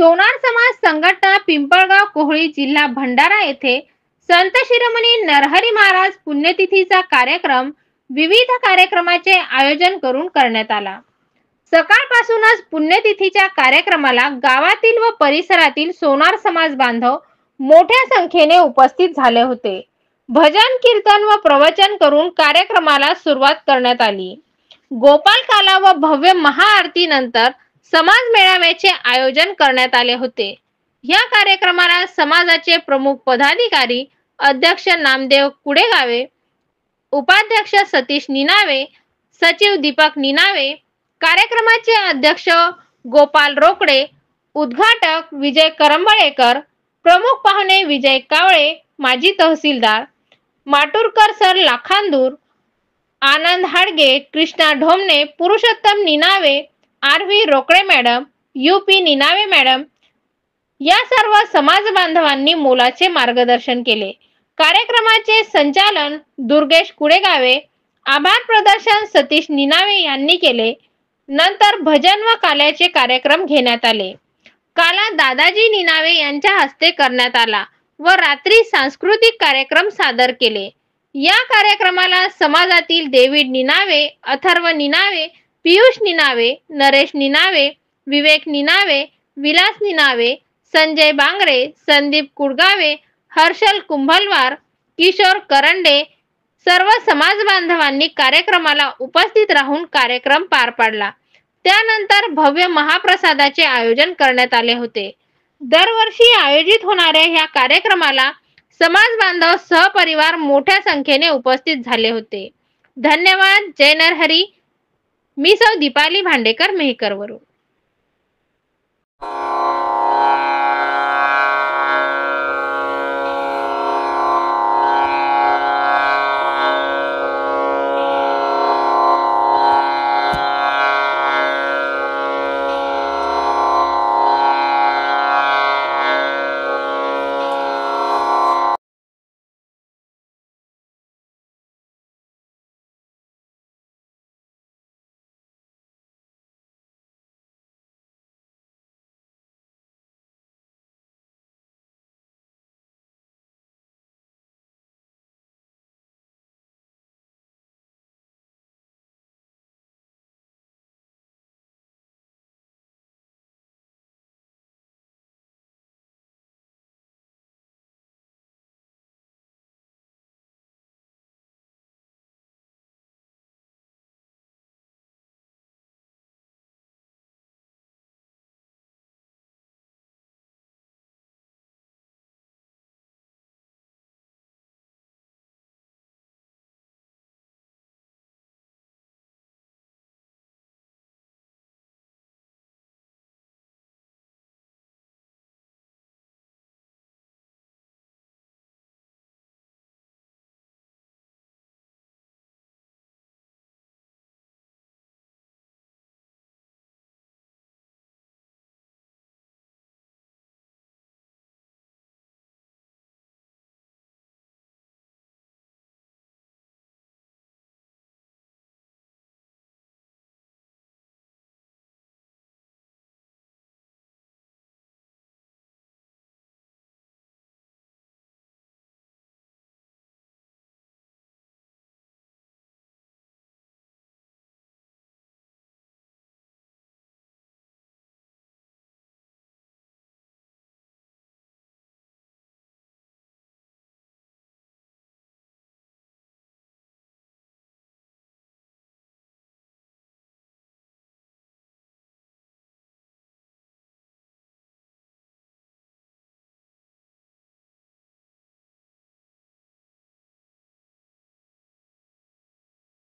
सोनार समाज संघटना पिंपळगाव कोहळी जिल्हा भंडारा येथे संत शिरोमणी नरहरी महाराज पुण्यतिथीचा कार्यक्रम विविध कार्यक्रमाचे आयोजन करून करण्यात आला। सकाळपासूनच पुण्यतिथीच्या कार्यक्रमाला गावातील व परिसरातील सोनार समाज बांधव मोठ्या संख्येने उपस्थित झाले होते। भजन कीर्तन व प्रवचन करून कार्यक्रमाला सुरुवात करण्यात आली। गोपालकाला व भव्य महाआरती नंतर समाज मेळाव्याचे आयोजन करण्यात आले होते। या कार्यक्रमाला समाजाचे प्रमुख पदाधिकारी अध्यक्ष नामदेव कुडेगावे, उपाध्यक्ष सतीश निनावे, सचिव दीपक निनावे, कार्यक्रमाचे अध्यक्ष गोपाल रोकडे, उद्घाटक विजय करंबळेकर, प्रमुख पाहुणे विजय कावळे, माजी तहसीलदार Maturkar sir Lakhandur, Anand Hadge, Krishna Dhomne, Purushottam Ninave, R V Rokade madam, U P Ninave madam या सर्व समाज बांधवांनी मोलाचे मार्गदर्शन केले। कार्यक्रमाचे संचालन दुर्गेश कुडेगावे, आभार प्रदर्शन सतीश निनावे यांनी केले। नंतर भजन व काल्याचे कार्यक्रम घेण्यात आले। काला दादाजी निनावे यांच्या हस्ते करण्यात आला व रात्री सांस्कृतिक कार्यक्रम सादर केले। या कार्यक्रमाला समाजातील डेव्हिड निनावे, अथर्व निनावे, पियुष निनावे, नरेश निनावे, विवेक निनावे, विलास निनावे, संजय बांगरे, संदीप कुडगावे, हर्षल कुंभलवार, किशोर करंडे सर्व समाज बांधवांनी कार्यक्रमाला उपस्थित राहून कार्यक्रम पार पाडला। त्यानंतर भव्य महाप्रसादाचे आयोजन करण्यात आले होते। दरवर्षी आयोजित होणाऱ्या ह्या कार्यक्रमाला समाज बांधव सहपरिवार मोठ्या संख्येने उपस्थित झाले होते। धन्यवाद। जय नरहरी। मी सौ दीपाली भांडेकर मेहकरवरून।